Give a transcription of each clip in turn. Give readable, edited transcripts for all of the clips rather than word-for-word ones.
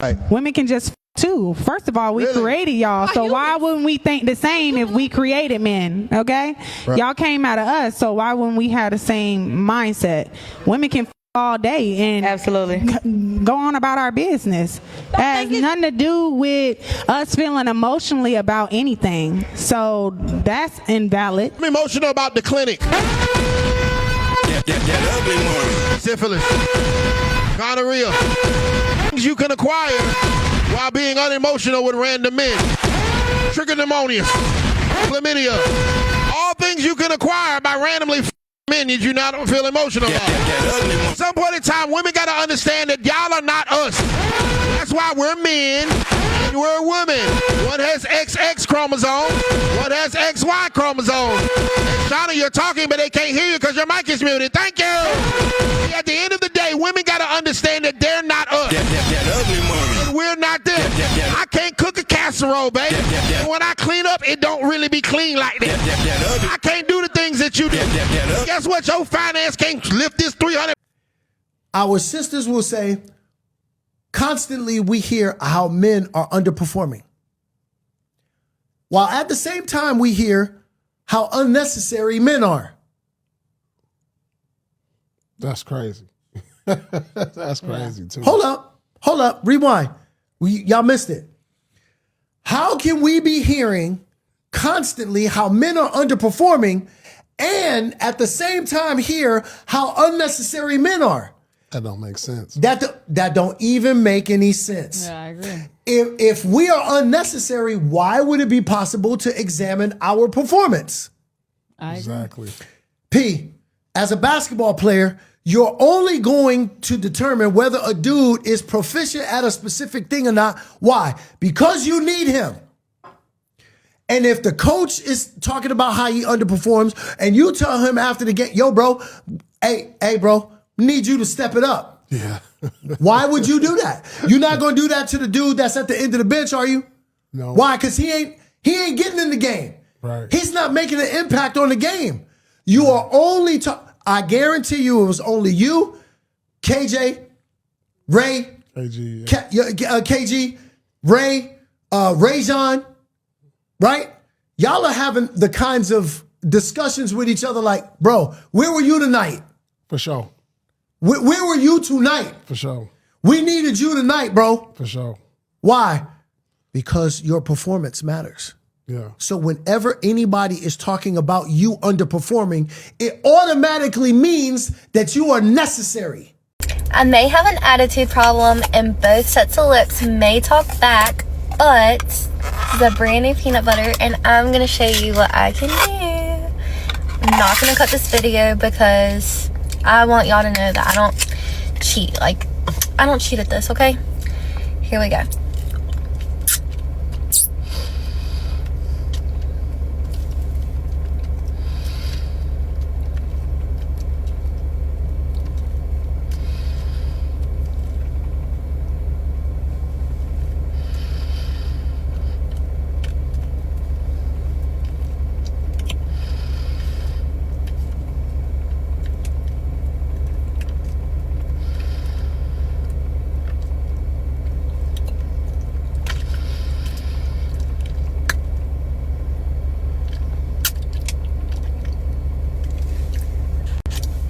Right. Women can just too. First of all, we created y'all, so why wouldn't we think the same if we created men? Okay, Right. Y'all came out of us, so why wouldn't we have the same mindset? Women can all day and absolutely go on about our business. It has nothing to do with us feeling emotionally about anything. So that's invalid. I'm emotional about the clinic. That ugly one. Syphilis. Gonorrhea. Things you can acquire while being unemotional with random men. Trichomoniasis. Chlamydia. All things you can acquire by randomly men that you not feel emotional about. That ugly one. At some point in time, women got to understand that y'all are not us. That's why we're men and we're women. One has XX chromosome, one has XY chromosome. And Shauna, you're talking, but they can't hear you because your mic is muted. Thank you. See, at the end of the day, women got to understand that they're not us. That ugly one. And we're not them. I can't cook a casserole, baby. And when I clean up, it don't really be clean like that. I can't do the things that you do. Guess what? Your finance can't lift this 300. Our sisters will say, constantly we hear how men are underperforming. While at the same time we hear how unnecessary men are. That's crazy. That's crazy too. Hold up, rewind. Y'all missed it. How can we be hearing constantly how men are underperforming and at the same time hear how unnecessary men are? That don't make sense. That don't even make any sense. Yeah, I agree. If we are unnecessary, why would it be possible to examine our performance? Exactly. P, as a basketball player, you're only going to determine whether a dude is proficient at a specific thing or not. Why? Because you need him. And if the coach is talking about how he underperforms and you tell him after the game, yo, bro, hey, bro, need you to step it up. Yeah. Why would you do that? You're not going to do that to the dude that's at the end of the bench, are you? No. Why? Because he ain't getting in the game. Right. He's not making an impact on the game. You are only I guarantee you it was only you, KJ, Ray, KG, KG, Ray, Rajon, right? Y'all are having the kinds of discussions with each other like, bro, where were you tonight? For sure. Where were you tonight? For sure. We needed you tonight, bro. For sure. Why? Because your performance matters. Yeah. So whenever anybody is talking about you underperforming, it automatically means that you are necessary. I may have an attitude problem and both sets of lips may talk back, but this is a brand new peanut butter and I'm going to show you what I can do. I'm not going to cut this video because I want y'all to know that I don't cheat. Like, I don't cheat at this, okay? Here we go.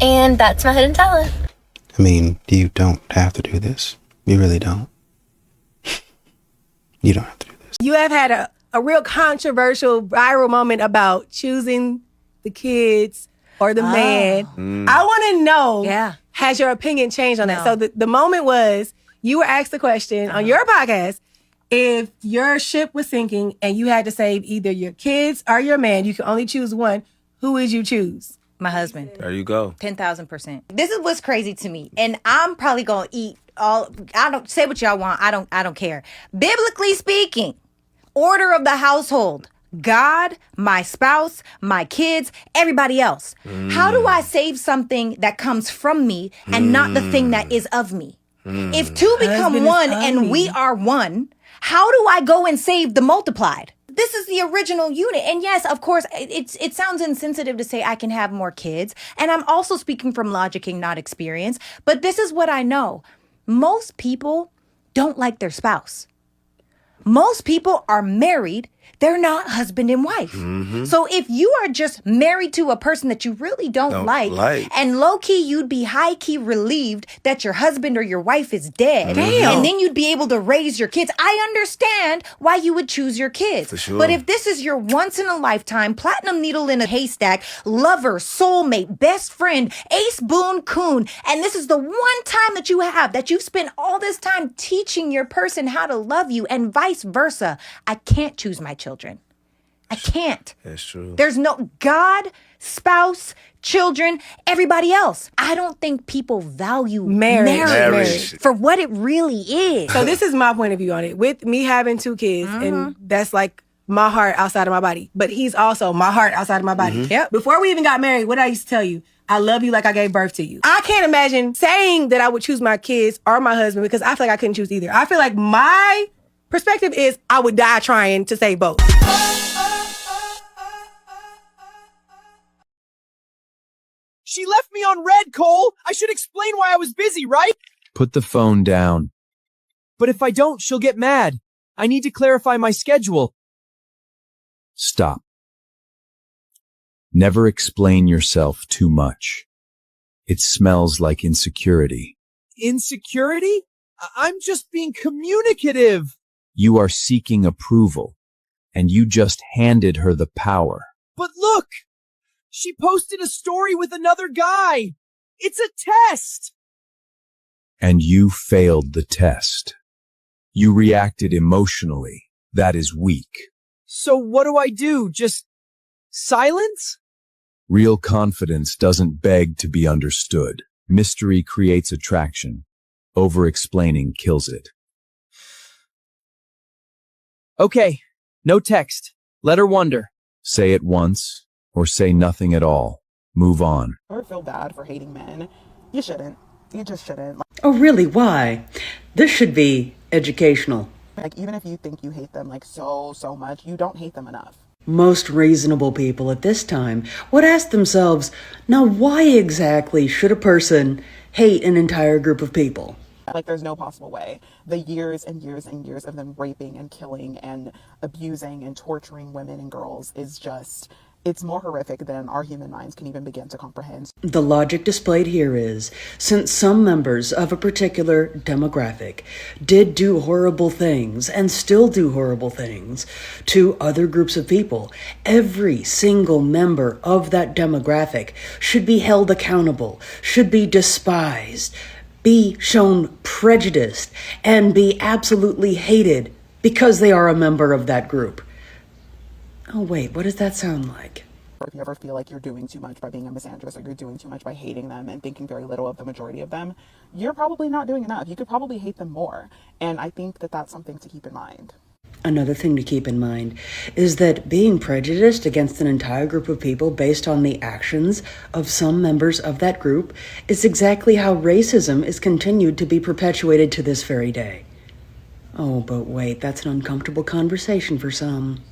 And that's my hidden talent. I mean, you don't have to do this. You really don't. You don't have to do this. You have had a real controversial viral moment about choosing the kids or the man. I want to know, has your opinion changed on that? So the moment was, you were asked the question on your podcast, if your ship was sinking and you had to save either your kids or your man, you could only choose one, who would you choose? My husband. There you go. 10,000%. This is what's crazy to me. And I'm probably going to eat all, I don't, say what y'all want. I don't care. Biblically speaking, order of the household, God, my spouse, my kids, everybody else. How do I save something that comes from me and not the thing that is of me? If two become one and we are one, how do I go and save the multiplied? This is the original unit. And yes, of course, it sounds insensitive to say I can have more kids. And I'm also speaking from logicking, not experience. But this is what I know. Most people don't like their spouse. Most people are married. They're not husband and wife. So if you are just married to a person that you really don't like, and low-key you'd be high-key relieved that your husband or your wife is dead, and then you'd be able to raise your kids, I understand why you would choose your kids. For sure. But if this is your once-in-a-lifetime, platinum needle in a haystack, lover, soulmate, best friend, ace boon coon, and this is the one time that you have, that you've spent all this time teaching your person how to love you, and vice versa, I can't choose my children. I can't. That's true. There's no God, spouse, children, everybody else. I don't think people value marriage for what it really is. So this is my point of view on it. With me having 2 kids, and that's like my heart outside of my body, but he's also my heart outside of my body. Yep. Before we even got married, what I used to tell you, I love you like I gave birth to you. I can't imagine saying that I would choose my kids or my husband, because I feel like I couldn't choose either. I feel like my perspective is I would die trying to save both. She left me on red, Cole. I should explain why I was busy, right? Put the phone down. But if I don't, she'll get mad. I need to clarify my schedule. Stop. Never explain yourself too much. It smells like insecurity. Insecurity? I'm just being communicative. You are seeking approval, and you just handed her the power. But look! She posted a story with another guy. It's a test. And you failed the test. You reacted emotionally. That is weak. So what do I do? Just silence? Real confidence doesn't beg to be understood. Mystery creates attraction. Over-explaining kills it. Okay, no text. Let her wonder. Say it once, or say nothing at all. Move on. Or feel bad for hating men. You shouldn't. You just shouldn't. Oh, really? Why? This should be educational. Like, even if you think you hate them, like, so much, you don't hate them enough. Most reasonable people at this time would ask themselves, now why exactly should a person hate an entire group of people? Like, there's no possible way. The years and years and years of them raping and killing and abusing and torturing women and girls is just, it's more horrific than our human minds can even begin to comprehend. The logic displayed here is, since some members of a particular demographic did do horrible things and still do horrible things to other groups of people, every single member of that demographic should be held accountable, should be despised, be shown prejudiced, and be absolutely hated because they are a member of that group. Oh, wait, what does that sound like? Or if you ever feel like you're doing too much by being a misandrist, or you're doing too much by hating them and thinking very little of the majority of them, you're probably not doing enough. You could probably hate them more. And I think that that's something to keep in mind. Another thing to keep in mind is that being prejudiced against an entire group of people based on the actions of some members of that group is exactly how racism is continued to be perpetuated to this very day. Oh, but wait, that's an uncomfortable conversation for some.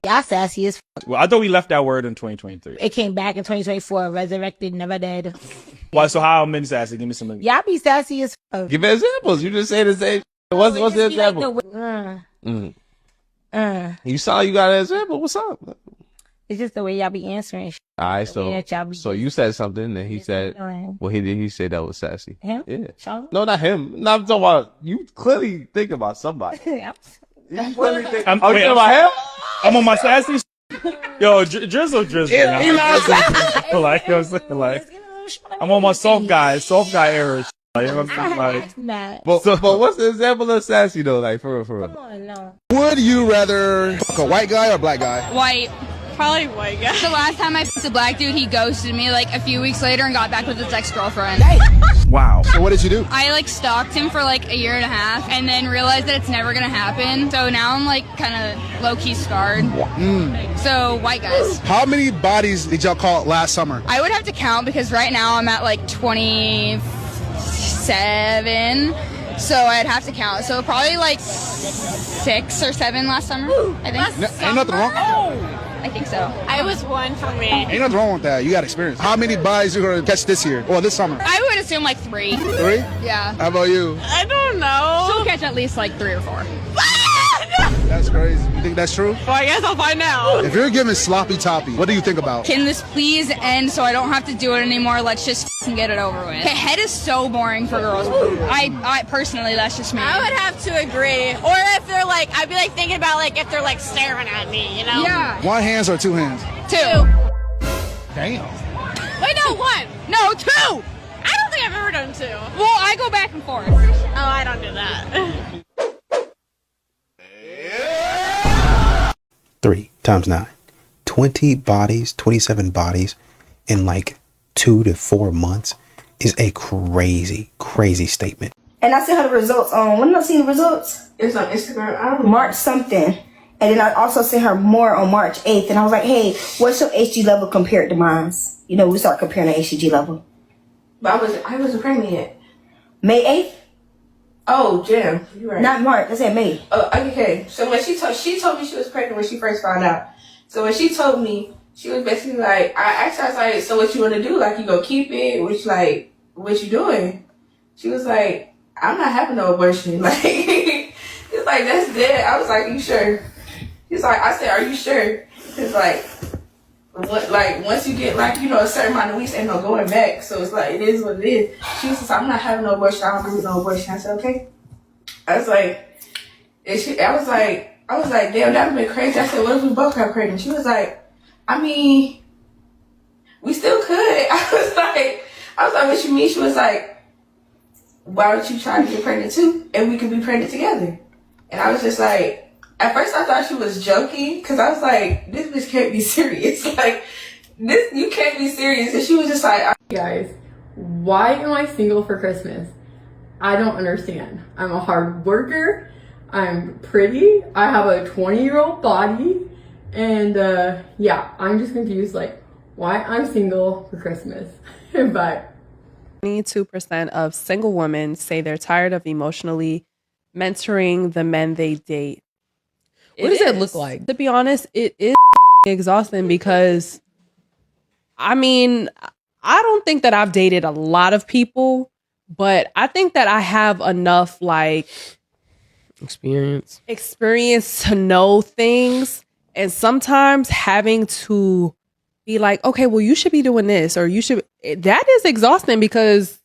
Y'all sassy as Well, I thought we left that word in 2023. It came back in 2024, resurrected, never dead. Why? So how many sassy? Give me some. Y'all be sassy as fuck. Give me examples. You just say the same. What's the example? You saw you got an example. What's up? It's just the way y'all be answering. All right, so you said something, and he said, well, he said that was sassy. Him? Yeah. Sean? No, not him. No, I'm talking about you. Clearly think about somebody. I'm thinking about him. I'm on my sassy. Yo, drizzle. I'm on my soft guy era. You know what I'm saying? But what's the example of sassy though? Like for real. Come on, no. Would you rather fuck a white guy or black guy? White. Probably white guy. The last time I fucked a black dude, he ghosted me like a few weeks later and got back with his ex-girlfriend. Wow. So what did you do? I like stalked him for like a year and a half and then realized that it's never gonna happen. So now I'm like kind of low-key scarred. So white guys. How many bodies did y'all call it last summer? I would have to count because right now I'm at like 27. So I'd have to count. So probably like 6 or 7 last summer, I think. Ain't nothing wrong. I think so. I was 1 for me. Ain't nothing wrong with that. You got experience. How many bodies you gonna catch this year or this summer? I would assume like 3. 3? Yeah. How about you? I don't know. She'll catch at least like 3 or 4. That's crazy. You think that's true? Well, I guess I'll find out. If you're giving sloppy toppy, what do you think about? Can this please end so I don't have to do it anymore? Let's just get it over with. Okay, head is so boring for girls. I personally, that's just me. I would have to agree. Or if they're like, I'd be like thinking about like if they're like staring at me, you know? Yeah. 1 hand or 2 hands? 2. Damn. Wait, no, 1. No, 2. I don't think I've ever done 2. Well, I go back and forth. Oh, I don't do that. 3 times 9. 20 bodies, 27 bodies in like 2 to 4 months is a crazy, crazy statement. And I sent her the results on, when did I see the results? It was on Instagram, I don't know. March something. And then I also sent her more on March 8th. And I was like, hey, what's your HG level compared to mine? You know, we start comparing the HG level. But I wasn't pregnant yet. May 8th? Oh, damn. You're right. Not March, I said May. Oh, okay. So when she told me she was pregnant when she first found out. So when she told me, she was basically like, I asked her, I was like, so what you want to do? Like, you gonna keep it? What you doing? She was like, I'm not having no abortion. Like, it's like, that's dead. I was like, you sure? He's like, I said, are you sure? It's like, once you get like, you know, a certain amount of weeks, ain't no going back. So it's like, it is what it is. She was just like, I'm not having no abortion. I don't believe no abortion. I said, okay. I was like, I was like, damn, that would have been crazy. I said, what if we both got pregnant? She was like, I mean, we still could. I was like, what you mean? She was like, why don't you try to get pregnant too? And we could be pregnant together. And I was just like, at first I thought she was joking, because I was like, this bitch can't be serious. Like, you can't be serious. And she was just like, guys, why am I single for Christmas? I don't understand. I'm a hard worker. I'm pretty. I have a 20-year-old body. And yeah, I'm just confused, like, why I'm single for Christmas. But 22% of single women say they're tired of emotionally mentoring the men they date. What does that look like? To be honest, it is exhausting because, I mean, I don't think that I've dated a lot of people, but I think that I have enough, like, experience to know things. And sometimes having to be like, okay, well, you should be doing this, or you should, that is exhausting because,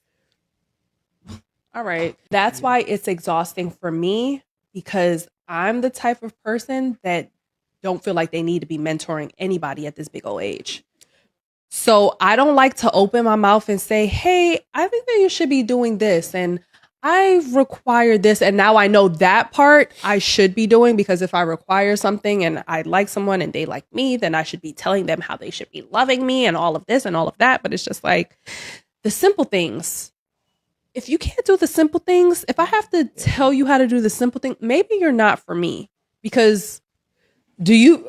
all right, that's why it's exhausting for me, because I'm the type of person that don't feel like they need to be mentoring anybody at this big old age. So I don't like to open my mouth and say, hey, I think that you should be doing this, and I require this, and now I know that part I should be doing, because if I require something and I like someone and they like me, then I should be telling them how they should be loving me and all of this and all of that. But it's just like the simple things. If you can't do the simple things, if I have to tell you how to do the simple thing, maybe you're not for me. Because do you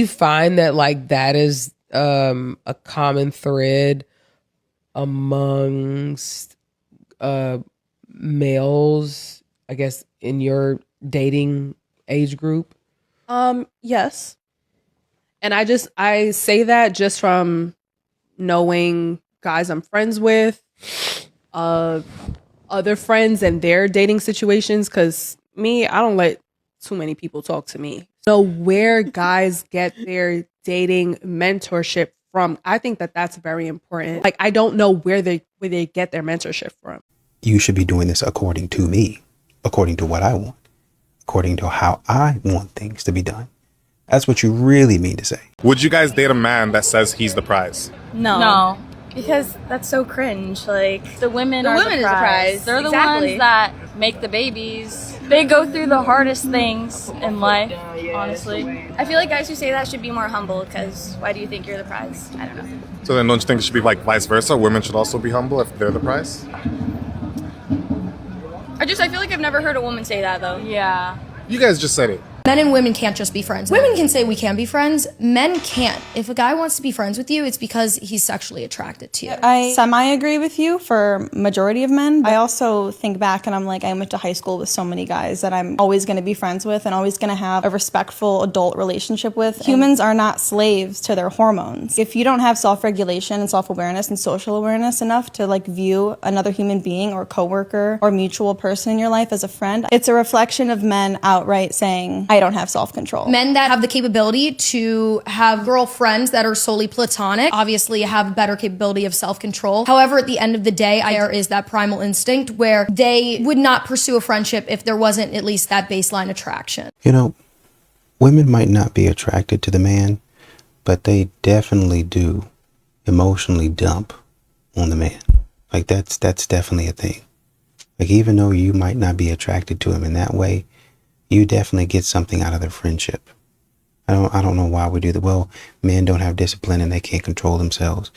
find that like that is a common thread amongst males, I guess, in your dating age group? Yes. And I say that just from knowing guys I'm friends with, other friends and their dating situations, because me, I don't let too many people talk to me. So where guys get their dating mentorship from, I think that that's very important. Like, I don't know where they get their mentorship from. You should be doing this according to me, according to what I want, according to how I want things to be done. That's what you really mean to say. Would you guys date a man that says he's the prize? No. Because that's so cringe. Like, the women are the prize. They're the ones that make the babies. They go through the hardest things in life, honestly. I feel like guys who say that should be more humble, because why do you think you're the prize? I don't know. So then don't you think it should be like vice versa? Women should also be humble if they're the prize? I feel like I've never heard a woman say that, though. Yeah. You guys just said it. Men and women can't just be friends. Women can say we can be friends. Men can't. If a guy wants to be friends with you, it's because he's sexually attracted to you. I semi-agree with you for majority of men. I also think back and I'm like, I went to high school with so many guys that I'm always going to be friends with and always going to have a respectful adult relationship with. Humans are not slaves to their hormones. If you don't have self-regulation and self-awareness and social awareness enough to like view another human being or coworker or mutual person in your life as a friend, it's a reflection of men outright saying, I don't have self-control. Men that have the capability to have girlfriends that are solely platonic obviously have better capability of self-control. However, at the end of the day, there is that primal instinct where they would not pursue a friendship if there wasn't at least that baseline attraction. You know, women might not be attracted to the man, but they definitely do emotionally dump on the man. Like that's definitely a thing. Like even though you might not be attracted to him in that way, you definitely get something out of their friendship. I don't know why we do that. Well, men don't have discipline and they can't control themselves.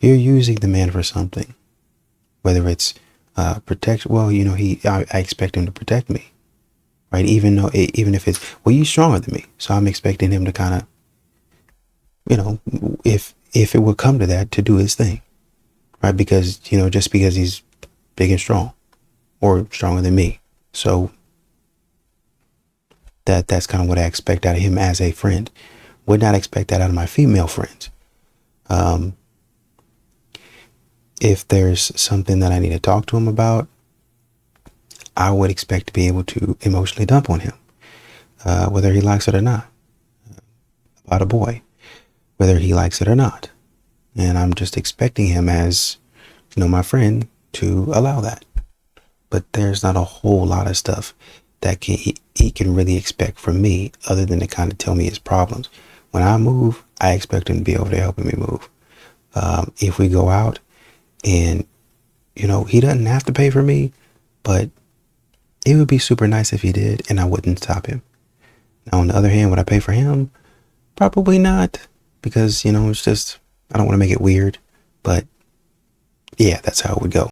You're using the man for something, whether it's protection. Well, you know, I expect him to protect me, right? Even if it's, well, he's stronger than me, so I'm expecting him to kind of, you know, if it would come to that, to do his thing, right? Because, you know, just because he's big and strong or stronger than me, so that's kind of what I expect out of him as a friend. Would not expect that out of my female friends. If there's something that I need to talk to him about, I would expect to be able to emotionally dump on him, whether he likes it or not, about a boy, whether he likes it or not. And I'm just expecting him as, you know, my friend to allow that. But there's not a whole lot of stuff that he can really expect from me other than to kind of tell me his problems. When I move, I expect him to be over there helping me move. If we go out and, you know, he doesn't have to pay for me, but it would be super nice if he did and I wouldn't stop him. Now, on the other hand, would I pay for him? Probably not, because, you know, it's just, I don't want to make it weird, but yeah, that's how it would go.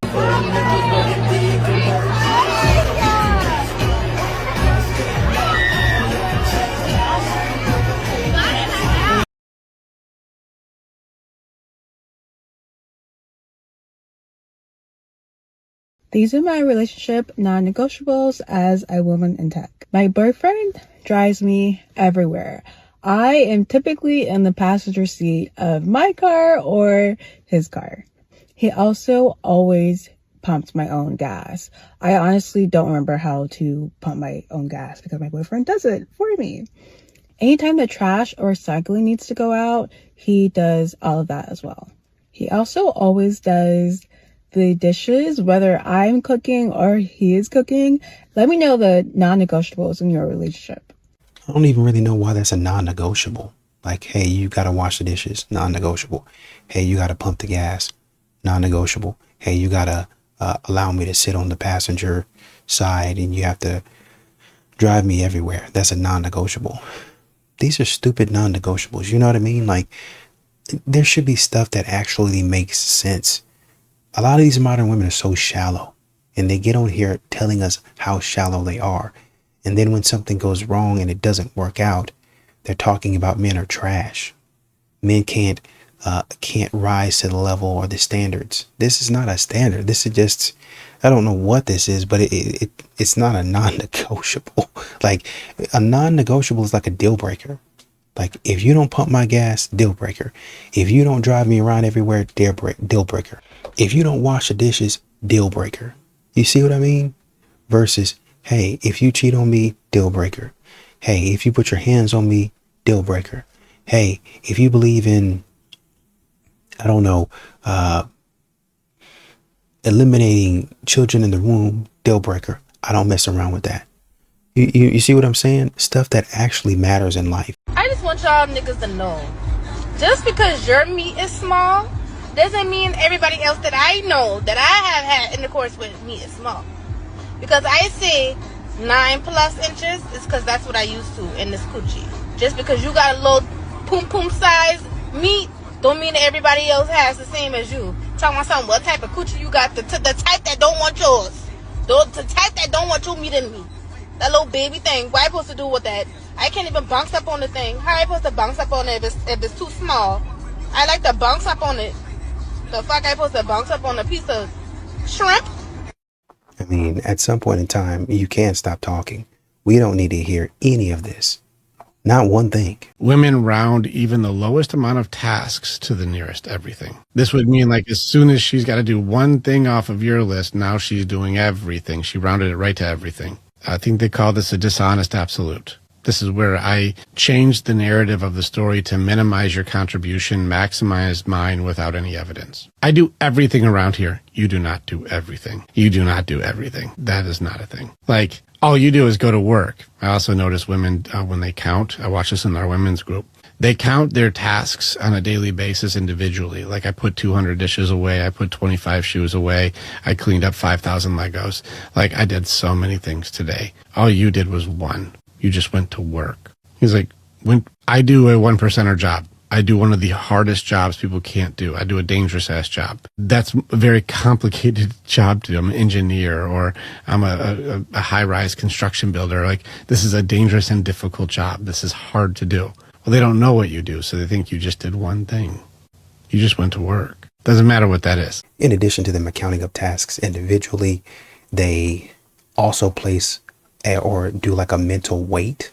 These are my relationship non-negotiables as a woman in tech. My boyfriend drives me everywhere. I am typically in the passenger seat of my car or his car. He also always pumps my own gas. I honestly don't remember how to pump my own gas because my boyfriend does it for me. Anytime the trash or recycling needs to go out, he does all of that as well. He also always does the dishes, whether I'm cooking or he is cooking. Let me know the non-negotiables in your relationship. I don't even really know why that's a non-negotiable. Like, hey, you got to wash the dishes, non-negotiable. Hey, you got to pump the gas, non-negotiable. Hey, you got to allow me to sit on the passenger side and you have to drive me everywhere. That's a non-negotiable. These are stupid non-negotiables. You know what I mean? Like, there should be stuff that actually makes sense. A lot of these modern women are so shallow and they get on here telling us how shallow they are. And then when something goes wrong and it doesn't work out, they're talking about men are trash. Men can't rise to the level or the standards. This is not a standard. This is just, I don't know what this is, but it's not a non-negotiable. Like a non-negotiable is like a deal breaker. Like if you don't pump my gas, deal breaker. If you don't drive me around everywhere, deal breaker. If you don't wash the dishes, deal breaker. You see what I mean? Versus, hey, if you cheat on me, deal breaker. Hey, if you put your hands on me, deal breaker. Hey, if you believe in, I don't know, eliminating children in the womb, deal breaker. I don't mess around with that. You see what I'm saying? Stuff that actually matters in life. I just want y'all niggas to know, just because your meat is small doesn't mean everybody else that I know that I have had intercourse with meat is small. Because I say 9+ inches is because that's what I used to in this coochie. Just because you got a little poom size meat don't mean that everybody else has the same as you. Talking about something, what type of coochie you got? The type that don't want yours. The type that don't want your meat in me. That little baby thing. What I supposed to do with that? I can't even bounce up on the thing. How I supposed to bounce up on it if it's too small? I like to bounce up on it. The fuck I supposed to bounce up on a piece of shrimp? I mean, at some point in time, you can't stop talking. We don't need to hear any of this. Not one thing. Women round even the lowest amount of tasks to the nearest everything. This would mean like as soon as she's got to do one thing off of your list, now she's doing everything. She rounded it right to everything. I think they call this a dishonest absolute. This is where I changed the narrative of the story to minimize your contribution, maximize mine without any evidence. I do everything around here. You do not do everything. You do not do everything. That is not a thing. Like, all you do is go to work. I also notice women, when they count, I watch this in our women's group, they count their tasks on a daily basis individually. Like I put 200 dishes away. I put 25 shoes away. I cleaned up 5,000 Legos. Like I did so many things today. All you did was one. You just went to work. He's like, when I do a 1%er job, I do one of the hardest jobs people can't do. I do a dangerous ass job. That's a very complicated job to do. I'm an engineer or I'm a high-rise construction builder. Like this is a dangerous and difficult job. This is hard to do. Well, they don't know what you do, so they think you just did one thing. You just went to work. Doesn't matter what that is. In addition to them accounting up tasks individually, they also place or do like a mental weight.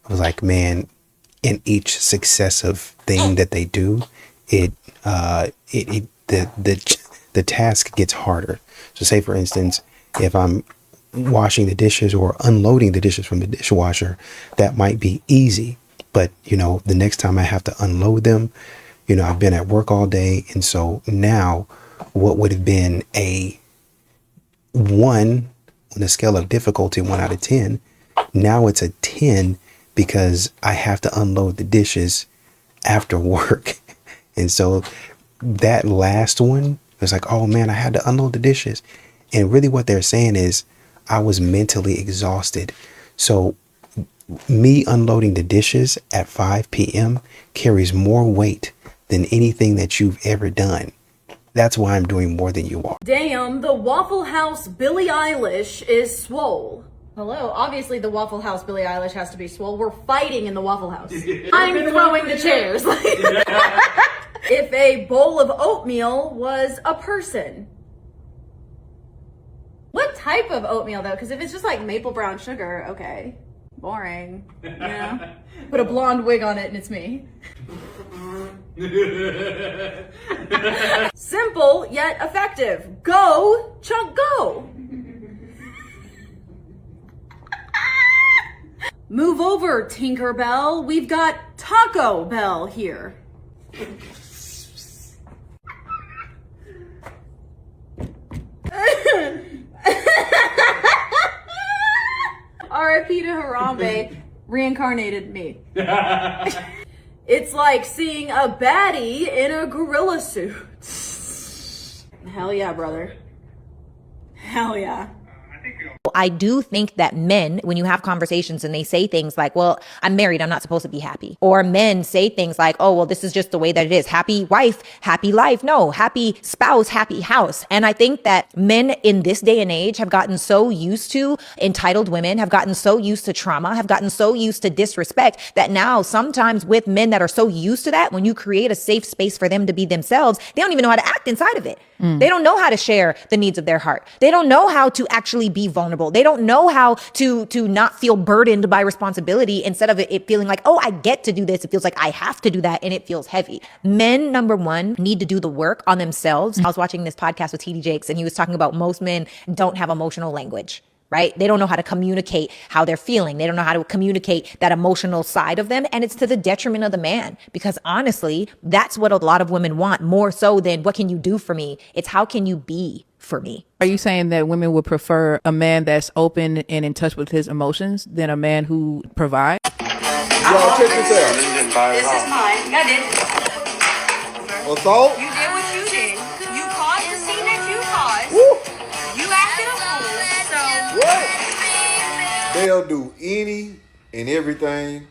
I was like, man, in each successive thing that they do, the task gets harder. So say for instance, if I'm washing the dishes or unloading the dishes from the dishwasher, that might be easy. But, you know, the next time I have to unload them, you know, I've been at work all day. And so now what would have been a 1 on the scale of difficulty, 1 out of 10, now it's a 10 because I have to unload the dishes after work. And so that last one was like, oh man, I had to unload the dishes. And really what they're saying is I was mentally exhausted. So me unloading the dishes at 5 p.m. carries more weight than anything that you've ever done. That's why I'm doing more than you are. Damn, the Waffle House Billie Eilish is swole. Hello, obviously the Waffle House Billie Eilish has to be swole. We're fighting in the Waffle House. I'm throwing the chairs. If a bowl of oatmeal was a person. What type of oatmeal though? Because if it's just like maple brown sugar, okay. Boring. Yeah. Put a blonde wig on it and it's me. Simple yet effective. Go, Chunk, go. Move over, Tinkerbell. We've got Taco Bell here. R.I.P. to Harambe, reincarnated me. It's like seeing a baddie in a gorilla suit. Hell yeah, brother. Hell yeah. I do think that men, when you have conversations and they say things like, well, I'm married, I'm not supposed to be happy. Or men say things like, oh, well, this is just the way that it is. Happy wife, happy life. No, happy spouse, happy house. And I think that men in this day and age have gotten so used to entitled women, have gotten so used to trauma, have gotten so used to disrespect that now sometimes with men that are so used to that, when you create a safe space for them to be themselves, they don't even know how to act inside of it. They don't know how to share the needs of their heart. They don't know how to actually be vulnerable. They don't know how to not feel burdened by responsibility. Instead of it feeling like, oh, I get to do this, it feels like I have to do that, and it feels heavy. Men, number one, need to do the work on themselves. I was watching this podcast with TD Jakes, and he was talking about most men don't have emotional language. Right? They don't know how to communicate how they're feeling. They don't know how to communicate that emotional side of them. And it's to the detriment of the man, because honestly, that's what a lot of women want more so than what can you do for me? It's how can you be for me? Are you saying that women would prefer a man that's open and in touch with his emotions than a man who provides? Y'all check this out. This is mine. I did. Assault? You did what you did. You caused the scene that you caused. Woo. You acted a fool. So what? They'll do any and everything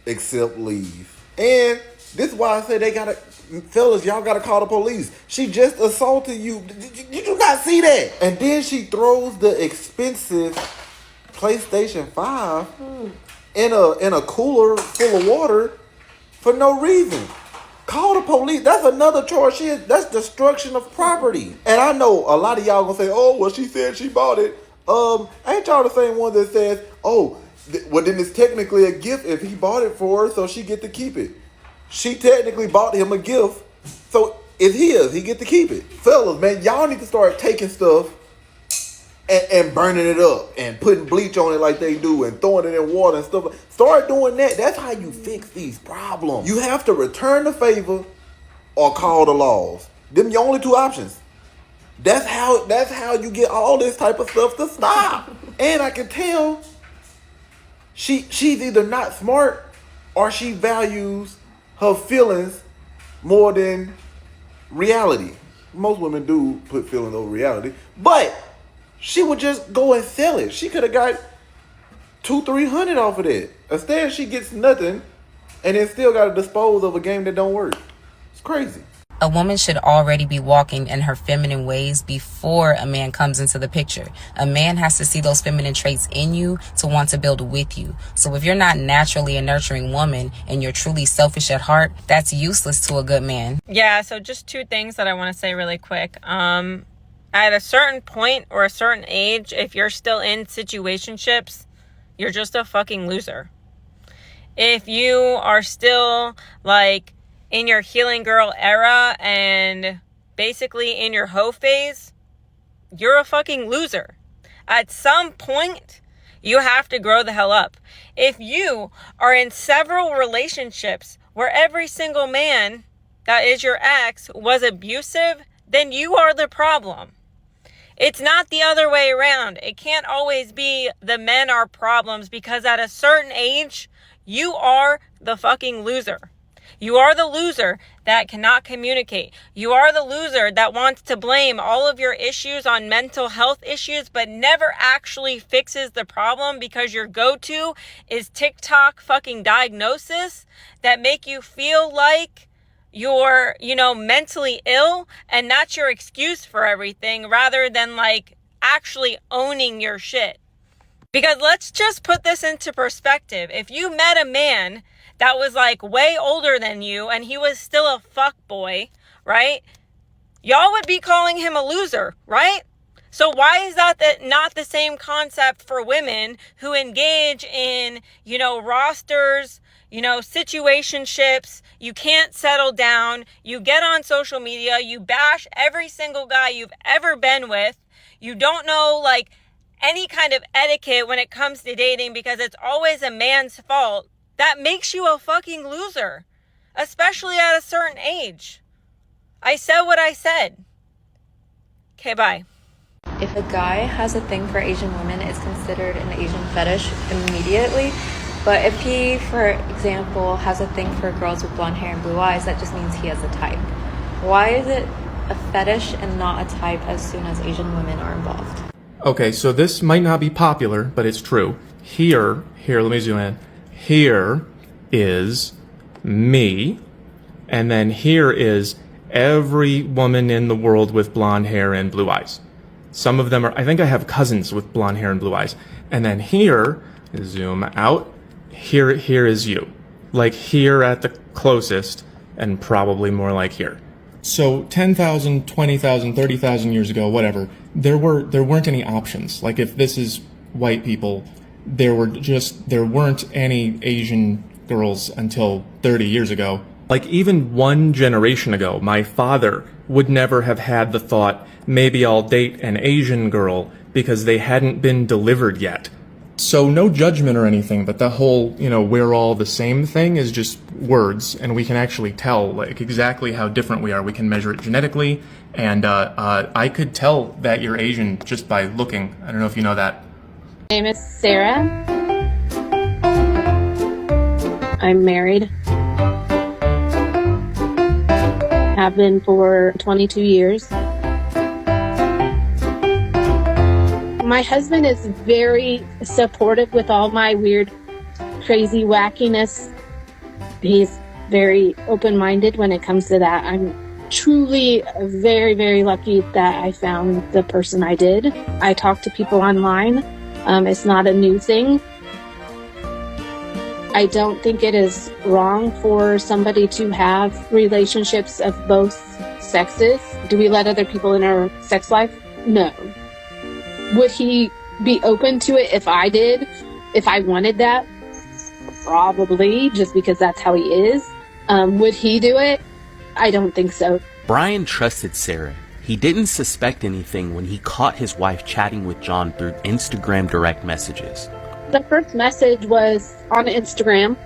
except leave. And this is why I say they gotta, fellas, y'all gotta call the police. She just assaulted you. You do not see that. And then she throws the expensive PlayStation 5 in a cooler full of water for no reason. Call the police. That's another charge. That's destruction of property. And I know a lot of y'all gonna say, "Oh, well, she said she bought it." Ain't y'all the same one that says, "Oh, well, then it's technically a gift if he bought it for her, so she get to keep it." She technically bought him a gift, so it's his. He get to keep it. Fellas, man, y'all need to start taking stuff and burning it up and putting bleach on it like they do and throwing it in water and stuff. Start doing that. That's how you fix these problems. You have to return the favor or call the laws. Them your only two options. That's how you get all this type of stuff to stop. And I can tell she's either not smart or she values her feelings more than reality. Most women do put feelings over reality, but she would just go and sell it. She could have got $200-300 off of that. Instead, she gets nothing and then still got to dispose of a game that don't work. It's crazy. A woman should already be walking in her feminine ways before a man comes into the picture. A man has to see those feminine traits in you to want to build with you. So if you're not naturally a nurturing woman and you're truly selfish at heart, that's useless to a good man. Yeah, so just two things that I want to say really quick. At a certain point or a certain age, if you're still in situationships, you're just a fucking loser. If you are still like in your healing girl era and basically in your hoe phase, you're a fucking loser. At some point, you have to grow the hell up. If you are in several relationships where every single man that is your ex was abusive, then you are the problem. It's not the other way around. It can't always be the men are problems, because at a certain age, you are the fucking loser. You are the loser that cannot communicate. You are the loser that wants to blame all of your issues on mental health issues, but never actually fixes the problem because your go-to is TikTok fucking diagnosis that make you feel like you're, mentally ill, and that's your excuse for everything rather than like actually owning your shit. Because let's just put this into perspective. If you met a man that was like way older than you and he was still a fuck boy, right? Y'all would be calling him a loser, right? So why is that not the same concept for women who engage in, rosters, situationships? You can't settle down. You get on social media. You bash every single guy you've ever been with. You don't know like any kind of etiquette when it comes to dating because it's always a man's fault. That makes you a fucking loser, especially at a certain age. I said what I said. Okay, bye. If a guy has a thing for Asian women, it's considered an Asian fetish immediately. But if he, for example, has a thing for girls with blonde hair and blue eyes, that just means he has a type. Why is it a fetish and not a type as soon as Asian women are involved? Okay, so this might not be popular, but it's true. Here, let me zoom in. Here is me, and then here is every woman in the world with blonde hair and blue eyes. Some of them I think I have cousins with blonde hair and blue eyes. And then here, zoom out, here is you. Like here at the closest, and probably more like here. So 10,000, 20,000, 30,000 years ago, whatever, there weren't any options. Like if this is white people, there weren't any Asian girls until 30 years ago. Like even one generation ago, my father would never have had the thought, maybe I'll date an Asian girl because they hadn't been delivered yet. So no judgment or anything, but the whole, we're all the same thing is just words, and we can actually tell like exactly how different we are. We can measure it genetically, and I could tell that you're Asian just by looking. I don't know if you know that. My name is Sarah. I'm married. Have been for 22 years. My husband is very supportive with all my weird, crazy wackiness. He's very open-minded when it comes to that. I'm truly very, very lucky that I found the person I did. I talk to people online It's not a new thing. I don't think it is wrong for somebody to have relationships of both sexes. Do we let other people in our sex life? No. Would he be open to it if I did? If I wanted that? Probably, just because that's how he is. Would he do it? I don't think so. Brian trusted Sarah. He didn't suspect anything when he caught his wife chatting with John through Instagram direct messages. The first message was on Instagram,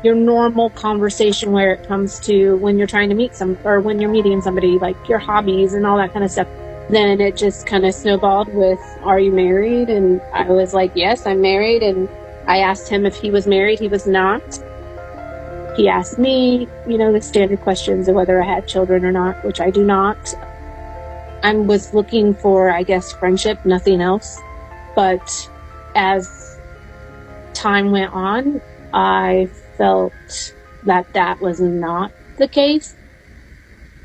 your normal conversation where it comes to when you're trying to meet or when you're meeting somebody, like your hobbies and all that kind of stuff. Then it just kind of snowballed with, are you married? And I was like, yes, I'm married. And I asked him if he was married. He was not. He asked me, the standard questions of whether I had children or not, which I do not. I was looking for, I guess, friendship, nothing else. But as time went on, I felt that was not the case.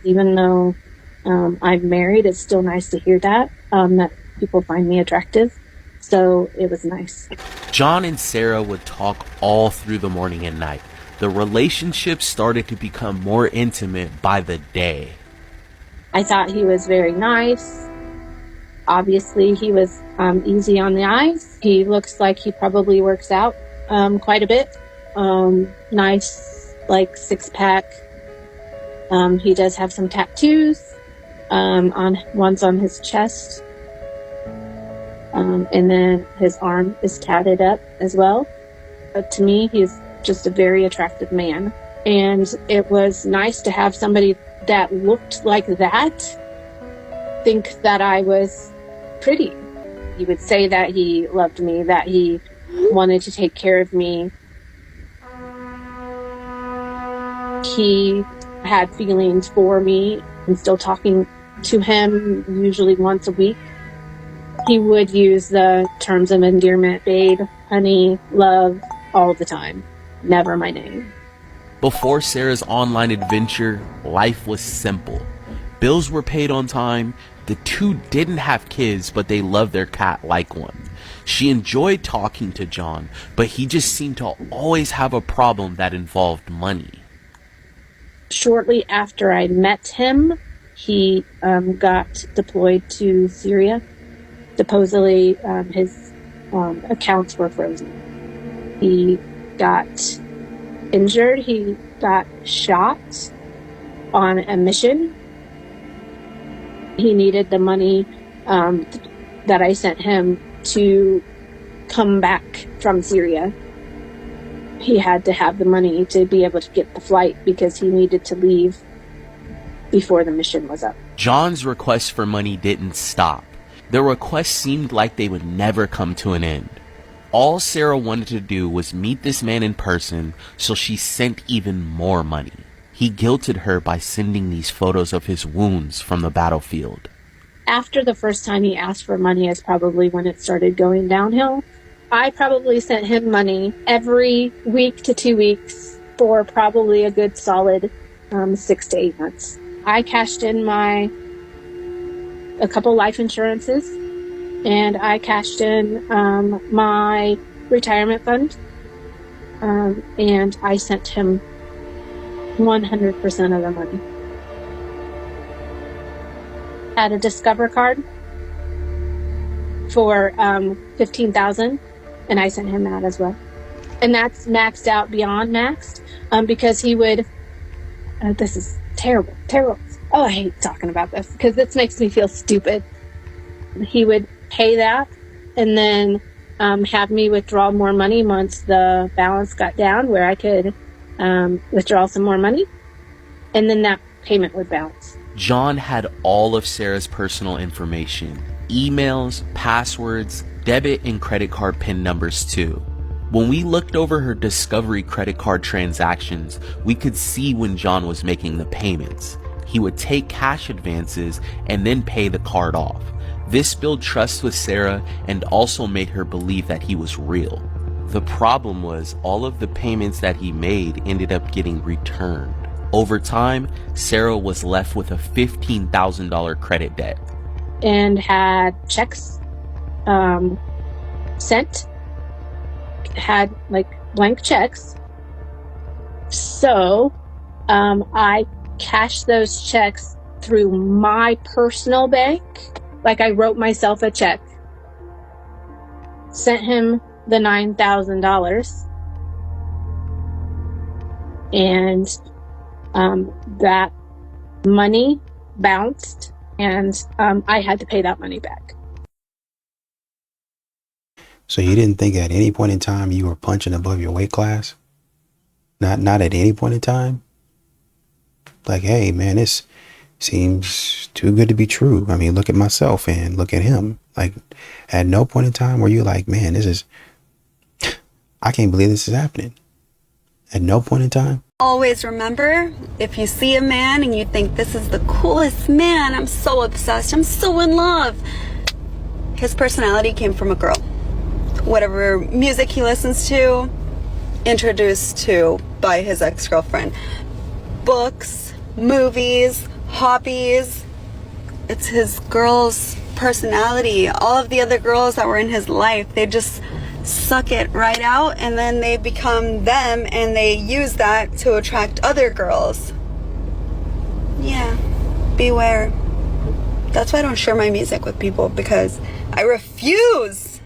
Even though I'm married, it's still nice to hear that people find me attractive. So it was nice. John and Sarah would talk all through the morning and night. The relationship started to become more intimate by the day. I thought he was very nice. Obviously, he was easy on the eyes. He looks like he probably works out quite a bit. Nice, like six-pack. He does have some tattoos. One's on his chest. And then his arm is tatted up as well. But to me, he's just a very attractive man. And it was nice to have somebody that looked like that think that I was pretty. He would say that he loved me, that he wanted to take care of me. He had feelings for me. I'm still talking to him usually once a week. He would use the terms of endearment, babe, honey, love, all the time. Never my name. Before Sarah's online adventure, life was simple. Bills were paid on time. The two didn't have kids, but they loved their cat like one. She enjoyed talking to John, but he just seemed to always have a problem that involved money. Shortly after I met him, he got deployed to Syria. Supposedly, his accounts were frozen. He got injured. He got shot on a mission. He needed the money that I sent him to come back from Syria. He had to have the money to be able to get the flight because he needed to leave before the mission was up. John's requests for money didn't stop. The requests seemed like they would never come to an end. All Sarah wanted to do was meet this man in person, so she sent even more money. He guilted her by sending these photos of his wounds from the battlefield. After the first time he asked for money is probably when it started going downhill. I probably sent him money every week to 2 weeks for probably a good solid 6 to 8 months. I cashed in a couple life insurances, and I cashed in my retirement fund, and I sent him 100% of the money. Had a Discover card for $15,000, and I sent him that as well. And that's maxed out beyond maxed, because he would. This is terrible. Oh, I hate talking about this because this makes me feel stupid. He would pay that and then have me withdraw more money once the balance got down where I could withdraw some more money, and then that payment would bounce. John had all of Sarah's personal information, emails, passwords, debit and credit card PIN numbers too. When we looked over her Discovery credit card transactions, we could see when John was making the payments. He would take cash advances and then pay the card off. This built trust with Sarah and also made her believe that he was real. The problem was all of the payments that he made ended up getting returned. Over time, Sarah was left with a $15,000 credit debt. And had checks had like blank checks. So I cashed those checks through my personal bank. Like I wrote myself a check, sent him the $9,000, and that money bounced, and I had to pay that money back. So you didn't think at any point in time you were punching above your weight class? Not at any point in time? Like, hey, man, this seems too good to be true. I mean, look at myself and look at him. Like, at no point in time were you like, man, I can't believe this is happening. At no point in time? Always remember, if you see a man and you think this is the coolest man, I'm so obsessed, I'm so in love, his personality came from a girl. Whatever music he listens to, introduced to by his ex-girlfriend. Books, movies, hobbies. It's his girl's personality. All of the other girls that were in his life, they just suck it right out, and then they become them, and they use that to attract other girls. Yeah, beware. That's why I don't share my music with people, because I refuse.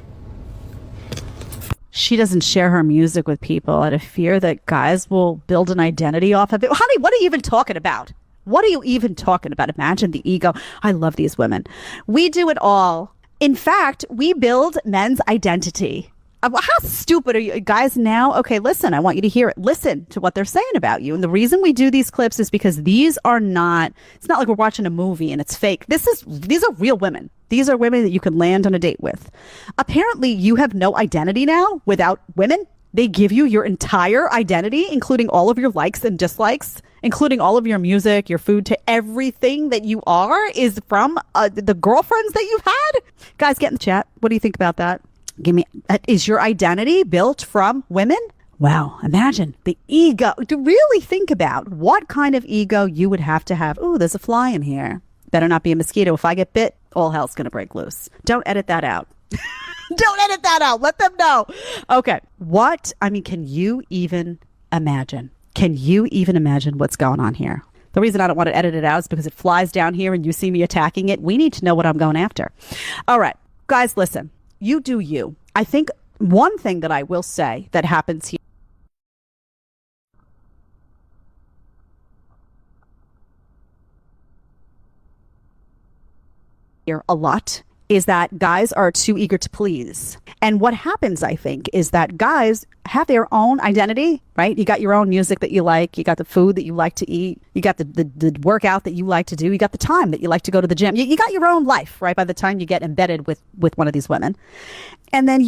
She doesn't share her music with people out of fear that guys will build an identity off of it. Honey, what are you even talking about? What are you even talking about? Imagine the ego. I love these women. We do it all. In fact, we build men's identity. How stupid are you guys now? Okay, listen, I want you to hear it. Listen to what they're saying about you. And the reason we do these clips is because these are not, it's not like we're watching a movie and it's fake. These are real women. These are women that you can land on a date with. Apparently, you have no identity now without women. They give you your entire identity, including all of your likes and dislikes, including all of your music, your food, to everything that you are is from the girlfriends that you've had. Guys, get in the chat. What do you think about that? Is your identity built from women? Wow, imagine the ego. To really think about what kind of ego you would have to have. Ooh, there's a fly in here. Better not be a mosquito. If I get bit, all hell's going to break loose. Don't edit that out. Don't edit that out. Let them know. Okay. Can you even imagine? Can you even imagine what's going on here? The reason I don't want to edit it out is because it flies down here and you see me attacking it. We need to know what I'm going after. All right. Guys, listen. You do you. I think one thing that I will say that happens here a lot is that guys are too eager to please. And what happens, I think, is that guys have their own identity, right? You got your own music that you like. You got the food that you like to eat. You got the workout that you like to do. You got the time that you like to go to the gym. You got your own life, right? By the time you get embedded with one of these women. And then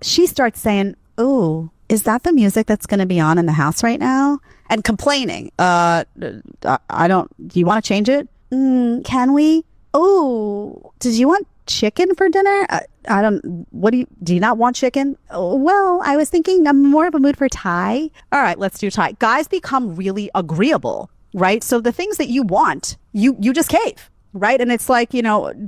she starts saying, "Oh, is that the music that's going to be on in the house right now?" And complaining. Do you want to change it? Can we? Oh, did you want chicken for dinner? Do you not want chicken? Oh, well, I was thinking I'm more of a mood for Thai. All right, let's do Thai. Guys become really agreeable, right? So the things that you want, you just cave, right? And it's like,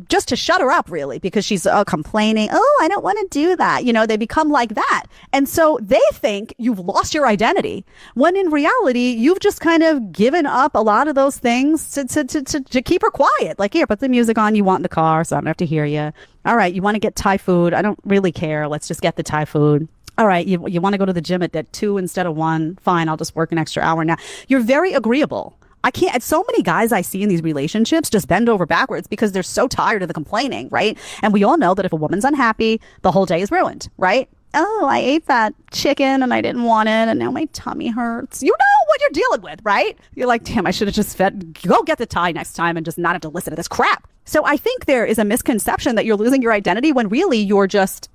just to shut her up really, because she's complaining. Oh, I don't want to do that. They become like that. And so they think you've lost your identity when in reality, you've just kind of given up a lot of those things to keep her quiet. Like, here, put the music on you want in the car so I don't have to hear you. All right, you want to get Thai food. I don't really care. Let's just get the Thai food. All right, you want to go to the gym at 2 instead of 1. Fine, I'll just work an extra hour now. You're very agreeable. I can't, so many guys I see in these relationships just bend over backwards because they're so tired of the complaining, right? And we all know that if a woman's unhappy, the whole day is ruined, right? Oh, I ate that chicken and I didn't want it and now my tummy hurts. You know what you're dealing with, right? You're like, damn, I should have just go get the Thai next time and just not have to listen to this crap. So I think there is a misconception that you're losing your identity when really you're just,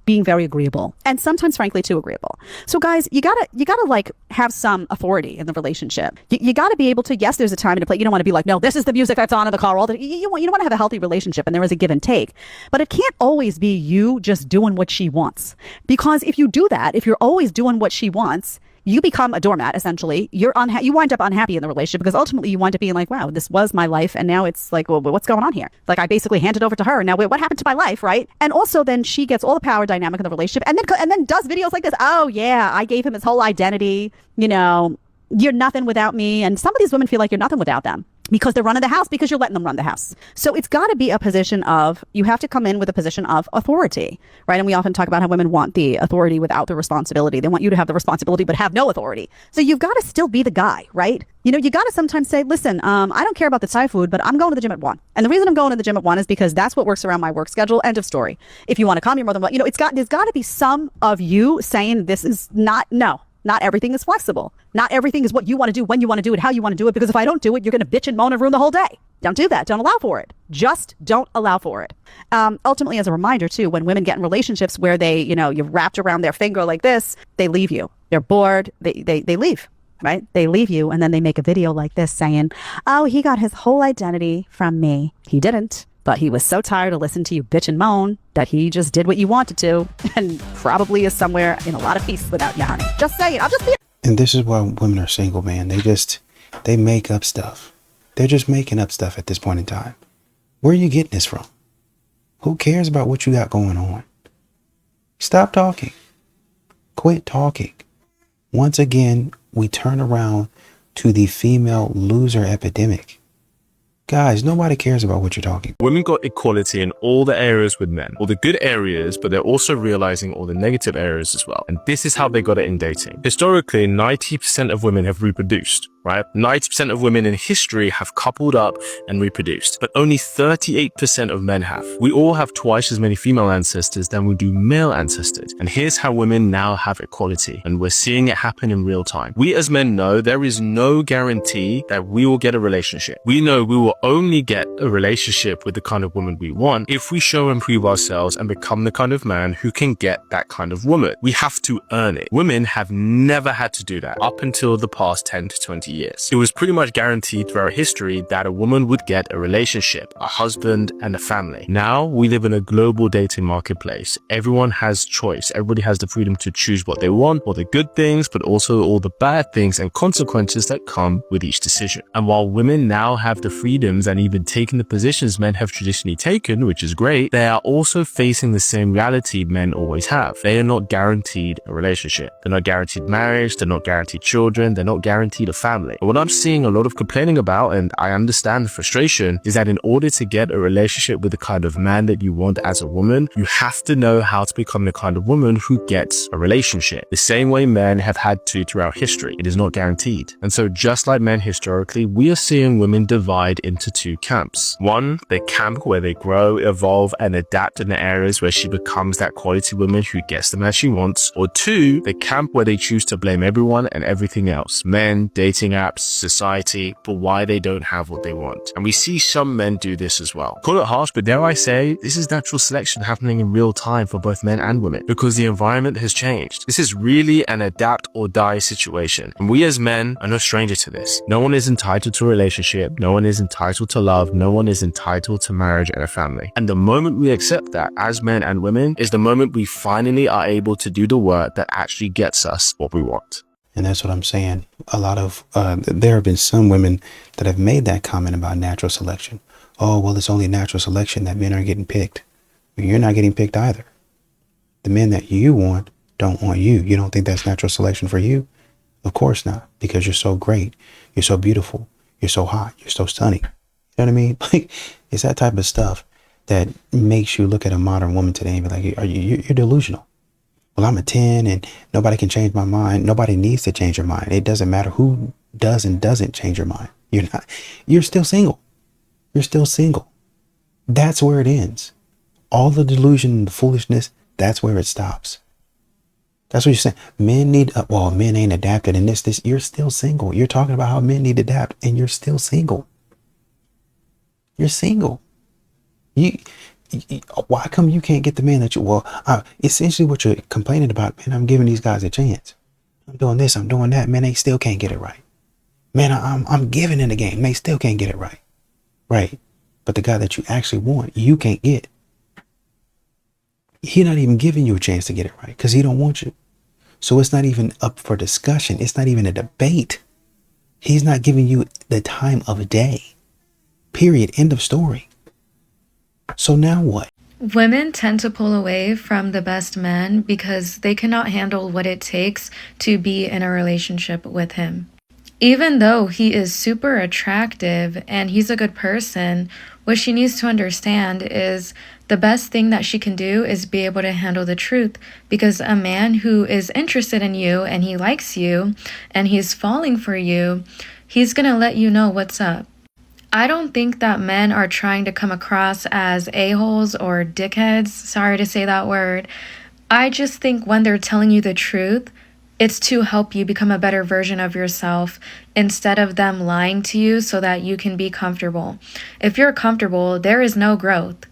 being very agreeable and sometimes frankly too agreeable. So guys, you gotta like have some authority in the relationship. You gotta be able to, yes, there's a time and a place. You don't want to be like, no, this is the music that's on in the car all the you want to have a healthy relationship and there is a give and take, but it can't always be you just doing what she wants. Because if you do that, if you're always doing what she wants, you become a doormat, essentially. You wind up unhappy in the relationship because ultimately you wind up being like, wow, this was my life. And now it's like, well, what's going on here? Like, I basically handed over to her. Now, wait, what happened to my life, right? And also then she gets all the power dynamic in the relationship and then does videos like this. Oh, yeah, I gave him his whole identity. You know, you're nothing without me. And some of these women feel like you're nothing without them because they're running the house because you're letting them run the house. So it's got to be a position of, you have to come in with a position of authority, right? And we often talk about how women want the authority without the responsibility. They want you to have the responsibility but have no authority. So you've got to still be the guy, right? You know, you got to sometimes say, listen, I don't care about the Thai food, but I'm going to the gym at 1. And the reason I'm going to the gym at 1 is because that's what works around my work schedule. End of story. If you want to come, you're more than welcome. You know, there's got to be some of you saying this is not everything is flexible. Not everything is what you want to do, when you want to do it, how you want to do it. Because if I don't do it, you're going to bitch and moan and ruin the whole day. Don't do that. Don't allow for it. Just don't allow for it. Ultimately, as a reminder, too, when women get in relationships where they, you know, you're wrapped around their finger like this, they leave you. They're bored. They leave. Right? They leave you. And then they make a video like this saying, oh, he got his whole identity from me. He didn't. But he was so tired of listening to you bitch and moan that he just did what you wanted to and probably is somewhere in a lot of peace without you, honey. Just saying. I'll just be. And this is why women are single, man. They make up stuff. They're just making up stuff at this point in time. Where are you getting this from? Who cares about what you got going on? Stop talking. Quit talking. Once again, we turn around to the female loser epidemic. Guys, nobody cares about what you're talking about. Women got equality in all the areas with men, all the good areas, but they're also realizing all the negative areas as well. And this is how they got it in dating. Historically, 90% of women have reproduced, right? 90% of women in history have coupled up and reproduced, but only 38% of men have. We all have twice as many female ancestors than we do male ancestors. And here's how women now have equality, and we're seeing it happen in real time. We as men know there is no guarantee that we will get a relationship. We know we will only get a relationship with the kind of woman we want if we show and prove ourselves and become the kind of man who can get that kind of woman. We have to earn it. Women have never had to do that up until the past 10 to 20 years. It was pretty much guaranteed throughout history that a woman would get a relationship, a husband, and a family. Now we live in a global dating marketplace. Everyone has choice. Everybody has the freedom to choose what they want, all the good things, but also all the bad things and consequences that come with each decision. And while women now have the freedom and even taking the positions men have traditionally taken, which is great, they are also facing the same reality men always have. They are not guaranteed a relationship. They're not guaranteed marriage. They're not guaranteed children. They're not guaranteed a family. But what I'm seeing a lot of complaining about, and I understand the frustration, is that in order to get a relationship with the kind of man that you want as a woman, you have to know how to become the kind of woman who gets a relationship. The same way men have had to throughout history. It is not guaranteed. And so just like men historically, we are seeing women divide into 2 camps. One, the camp where they grow, evolve, and adapt in the areas where she becomes that quality woman who gets the man she wants. Or 2, the camp where they choose to blame everyone and everything else, men, dating apps, society, for why they don't have what they want. And we see some men do this as well. Call it harsh, but dare I say, this is natural selection happening in real time for both men and women because the environment has changed. This is really an adapt or die situation. And we as men are no stranger to this. No one is entitled to a relationship. No one is entitled to love. No one is entitled to marriage and a family. And the moment we accept that as men and women is the moment we finally are able to do the work that actually gets us what we want. And that's what I'm saying. A lot of, there have been some women that have made that comment about natural selection. Oh, well, it's only natural selection that men are getting picked. Well, you're not getting picked either. The men that you want don't want you. You don't think that's natural selection for you? Of course not, because you're so great. You're so beautiful. You're so hot. You're so stunning. You know what I mean? Like, it's that type of stuff that makes you look at a modern woman today and be like, you're delusional. Well, I'm a 10 and nobody can change my mind. Nobody needs to change your mind. It doesn't matter who does and doesn't change your mind. You're still single. You're still single. That's where it ends. All the delusion and the foolishness, that's where it stops. That's what you're saying. Men need, men ain't adapted and this, you're still single. You're talking about how men need to adapt and you're still single. You're single. Why come you can't get the man that you, essentially what you're complaining about, man, I'm giving these guys a chance. I'm doing this, I'm doing that. Man, they still can't get it right. Man, I'm giving in the game. They still can't get it right. Right. But the guy that you actually want, you can't get. He's not even giving you a chance to get it right because he don't want you. So it's not even up for discussion. It's not even a debate. He's not giving you the time of day. Period. End of story. So now what? Women tend to pull away from the best men because they cannot handle what it takes to be in a relationship with him. Even though he is super attractive and he's a good person, what she needs to understand is the best thing that she can do is be able to handle the truth, because a man who is interested in you and he likes you and he's falling for you, he's going to let you know what's up. I don't think that men are trying to come across as a-holes or dickheads. Sorry to say that word. I just think when they're telling you the truth, it's to help you become a better version of yourself instead of them lying to you so that you can be comfortable. If you're comfortable, there is no growth.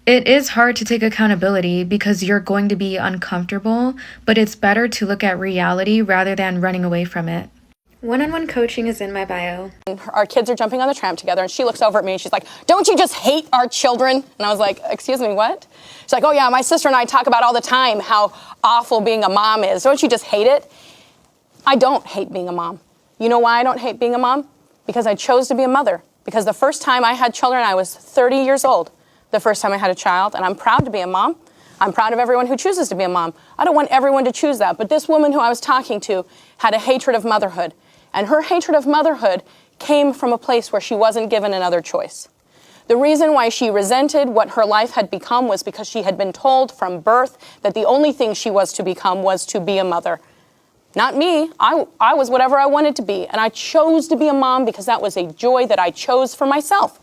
It is hard to take accountability because you're going to be uncomfortable, but it's better to look at reality rather than running away from it. One-on-one coaching is in my bio. Our kids are jumping on the tram together, and she looks over at me and she's like, "Don't you just hate our children?" And I was like, "Excuse me, what?" She's like, "Oh yeah, my sister and I talk about all the time how awful being a mom is. Don't you just hate it?" I don't hate being a mom. You know why I don't hate being a mom? Because I chose to be a mother. Because the first time I had children, I was 30 years old. The first time I had a child, and I'm proud to be a mom. I'm proud of everyone who chooses to be a mom. I don't want everyone to choose that, but this woman who I was talking to had a hatred of motherhood. And her hatred of motherhood came from a place where she wasn't given another choice. The reason why she resented what her life had become was because she had been told from birth that the only thing she was to become was to be a mother. Not me. I was whatever I wanted to be. And I chose to be a mom because that was a joy that I chose for myself.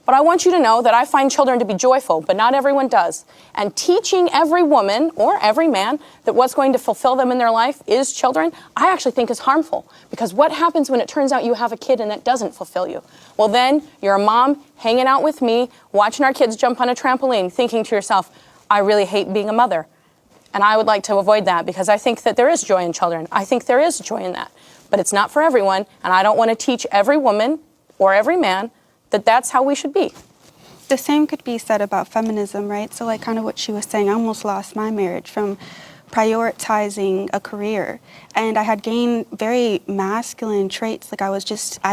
But I want you to know that I find children to be joyful, but not everyone does. And teaching every woman or every man that what's going to fulfill them in their life is children, I actually think is harmful. Because what happens when it turns out you have a kid and that doesn't fulfill you? Well, then you're a mom hanging out with me, watching our kids jump on a trampoline, thinking to yourself, I really hate being a mother. And I would like to avoid that because I think that there is joy in children. I think there is joy in that. But it's not for everyone. And I don't want to teach every woman or every man that that's how we should be. The same could be said about feminism, right? So like kind of what she was saying, I almost lost my marriage from prioritizing a career. And I had gained very masculine traits. Like I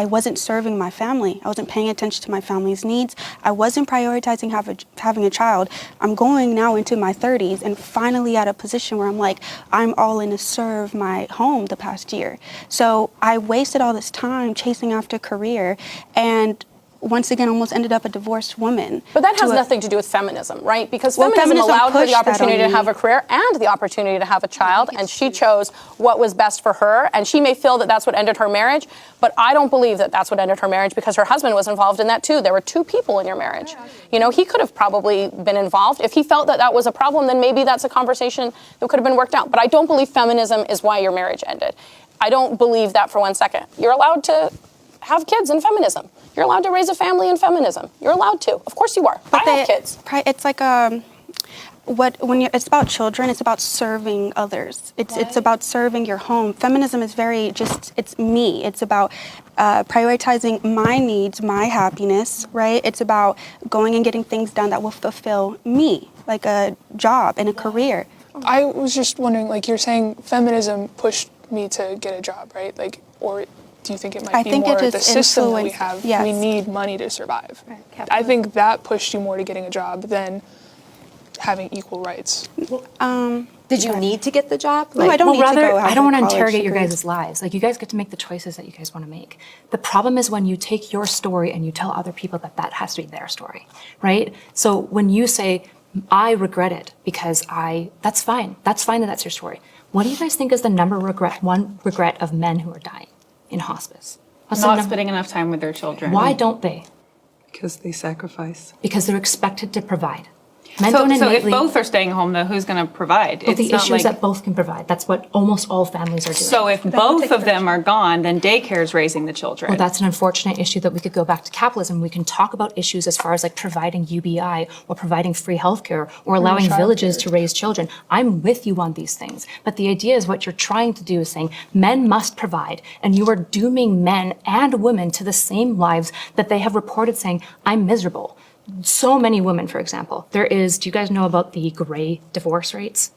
wasn't serving my family. I wasn't paying attention to my family's needs. I wasn't prioritizing having a child. I'm going now into my 30s and finally at a position where I'm like, I'm all in to serve my home the past year. So I wasted all this time chasing after career and once again almost ended up a divorced woman. But that has nothing to do with feminism, right? Because feminism allowed her the opportunity to have a career and the opportunity to have a child, and she chose what was best for her, and she may feel that that's what ended her marriage, but I don't believe that that's what ended her marriage because her husband was involved in that too. There were two people in your marriage. You know, he could have probably been involved. If he felt that that was a problem, then maybe that's a conversation that could have been worked out. But I don't believe feminism is why your marriage ended. I don't believe that for 1 second. You're allowed to have kids in feminism. You're allowed to raise a family in feminism. You're allowed to. Of course you are. But I have kids. It's like it's about children, it's about serving others. It's about serving your home. Feminism is it's me. It's about prioritizing my needs, my happiness, right? It's about going and getting things done that will fulfill me, like a job and a career. I was just wondering, like you're saying feminism pushed me to get a job, right? Like, or do you think it might be more the system that we have? Yes. We need money to survive. Right. I think that pushed you more to getting a job than having equal rights. Did you need to get the job? No, I don't need to go. I don't want to interrogate your guys' lives. Like, you guys get to make the choices that you guys want to make. The problem is when you take your story and you tell other people that has to be their story, right? So when you say, I regret it because that's fine. That's fine that that's your story. What do you guys think is the one regret of men who are dying in hospice? Not spending enough time with their children. Why don't they? Because they sacrifice. Because they're expected to provide. So if both are staying home, though, who's going to provide? But the issue is that both can provide. That's what almost all families are doing. So if both of them are gone, then daycare is raising the children. Well, that's an unfortunate issue that we could go back to capitalism. We can talk about issues as far as like providing UBI or providing free healthcare or allowing villages to raise children. I'm with you on these things. But the idea is what you're trying to do is saying men must provide, and you are dooming men and women to the same lives that they have reported saying, I'm miserable. So many women, for example, do you guys know about the gray divorce rates?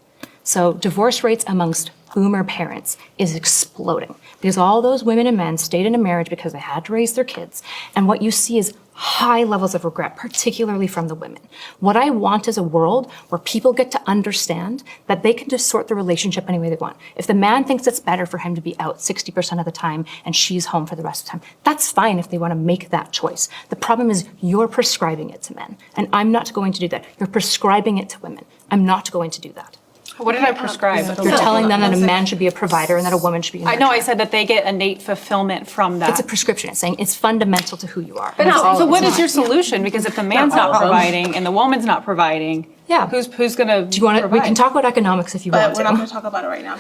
So divorce rates amongst boomer parents is exploding because all those women and men stayed in a marriage because they had to raise their kids. And what you see is high levels of regret, particularly from the women. What I want is a world where people get to understand that they can just sort the relationship any way they want. If the man thinks it's better for him to be out 60% of the time and she's home for the rest of the time, that's fine if they want to make that choice. The problem is you're prescribing it to men, and I'm not going to do that. You're prescribing it to women. I'm not going to do that. What did I prescribe? You're telling them that a man should be a provider and that a woman should be a nurturer. I know, I said that they get innate fulfillment from that. It's a prescription. It's saying it's fundamental to who you are. But so what is your solution? Because if the man's not providing and the woman's not providing, who's going to Do you want to? We can talk about economics if you want to. We're not going to talk about it right now.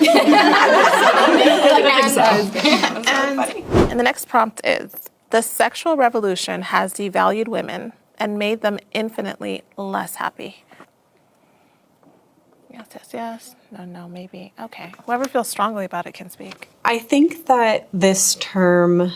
And the next prompt is, the sexual revolution has devalued women and made them infinitely less happy. Yes, yes, yes. No, no, maybe. Okay. Whoever feels strongly about it can speak. I think that this term,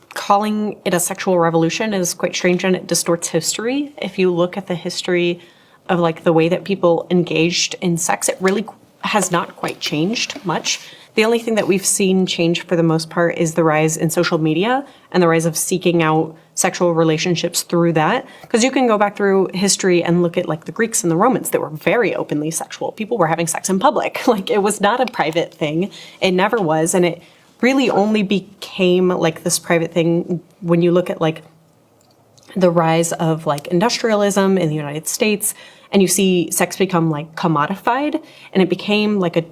calling it a sexual revolution, is quite strange and it distorts history. If you look at the history of like the way that people engaged in sex, it really has not quite changed much. The only thing that we've seen change for the most part is the rise in social media and the rise of seeking out sexual relationships through that. Because you can go back through history and look at like the Greeks and the Romans that were very openly sexual. People were having sex in public. Like it was not a private thing. It never was. And it really only became like this private thing when you look at like the rise of like industrialism in the United States and you see sex become like commodified and it became like a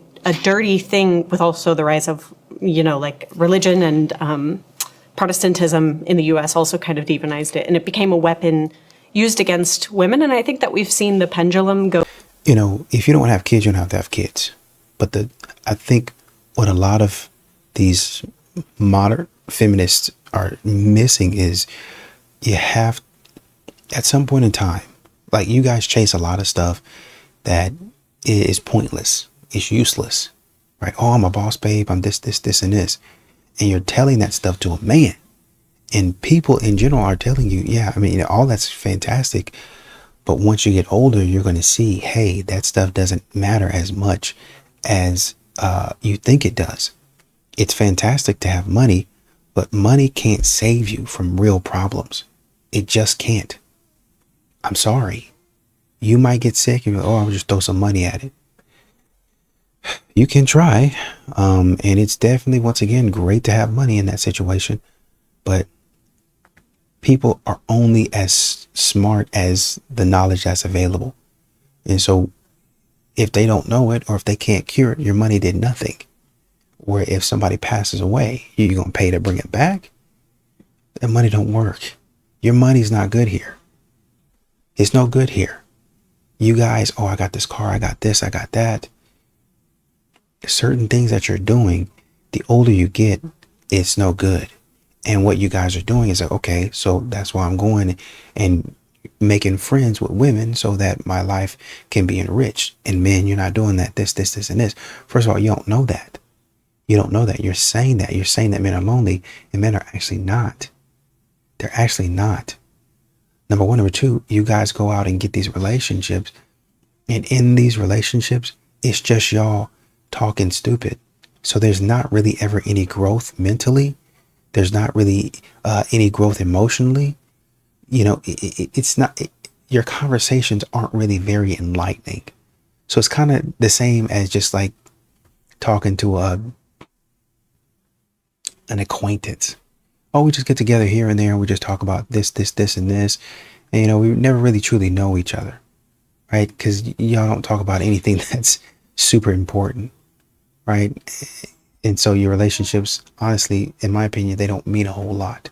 dirty thing with also the rise of, you know, like religion and Protestantism in the US also kind of demonized it. And it became a weapon used against women. And I think that we've seen the pendulum go. You know, if you don't have kids, you don't have to have kids. But I think what a lot of these modern feminists are missing is you have, at some point in time, like you guys chase a lot of stuff that is pointless. It's useless, right? Oh, I'm a boss babe. I'm this, and this. And you're telling that stuff to a man. And people in general are telling you, yeah, I mean, you know, all that's fantastic. But once you get older, you're going to see, hey, that stuff doesn't matter as much as you think it does. It's fantastic to have money, but money can't save you from real problems. It just can't. I'm sorry. You might get sick and you're like, oh, I'll just throw some money at it. You can try. And it's definitely, once again, great to have money in that situation. But people are only as smart as the knowledge that's available. And so if they don't know it or if they can't cure it, your money did nothing. Where if somebody passes away, you're going to pay to bring it back. That money don't work. Your money's not good here. It's no good here. You guys, oh, I got this car, I got this, I got that. Certain things that you're doing, the older you get, it's no good. And what you guys are doing is like, okay, so that's why I'm going and making friends with women so that my life can be enriched. And men, you're not doing that, this, and this. First of all, you don't know that. You don't know that. You're saying that. You're saying that men are lonely, and men are actually not. They're actually not. Number one. Number two, you guys go out and get these relationships. And in these relationships, it's just y'all talking stupid. So there's not really ever any growth mentally. There's not really any growth emotionally. You know, it's not, your conversations aren't really very enlightening. So it's kind of the same as just like talking to an acquaintance. Oh, we just get together here and there and we just talk about this, and this. And, you know, we never really truly know each other, right? Because y'all don't talk about anything that's super important, right? And so your relationships, honestly, in my opinion, they don't mean a whole lot.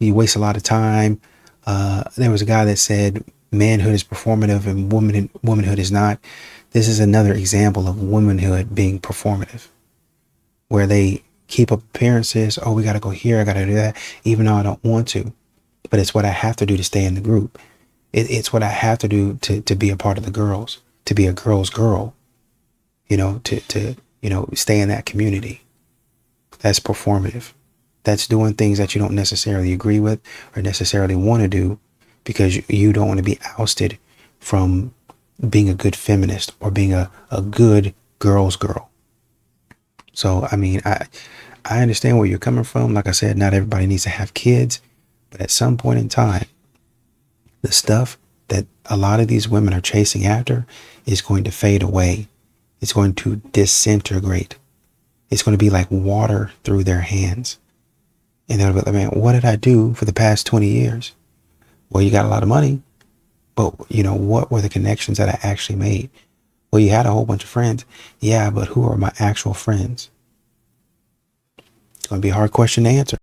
You waste a lot of time. There was a guy that said manhood is performative and womanhood is not. This is another example of womanhood being performative, where they keep up appearances. Oh, we got to go here. I got to do that, even though I don't want to. But it's what I have to do to stay in the group. It's what I have to do to be a part of the girls, to be a girl's girl, you know, to you know, stay in that community. That's performative. That's doing things that you don't necessarily agree with or necessarily want to do because you don't want to be ousted from being a good feminist or being a good girl's girl. So, I mean, I understand where you're coming from. Like I said, not everybody needs to have kids, but at some point in time, the stuff that a lot of these women are chasing after is going to fade away. It's going to disintegrate. It's going to be like water through their hands. And they'll be like, man, what did I do for the past 20 years? Well, you got a lot of money, but you know, what were the connections that I actually made? Well, you had a whole bunch of friends. Yeah, but who are my actual friends? It's going to be a hard question to answer.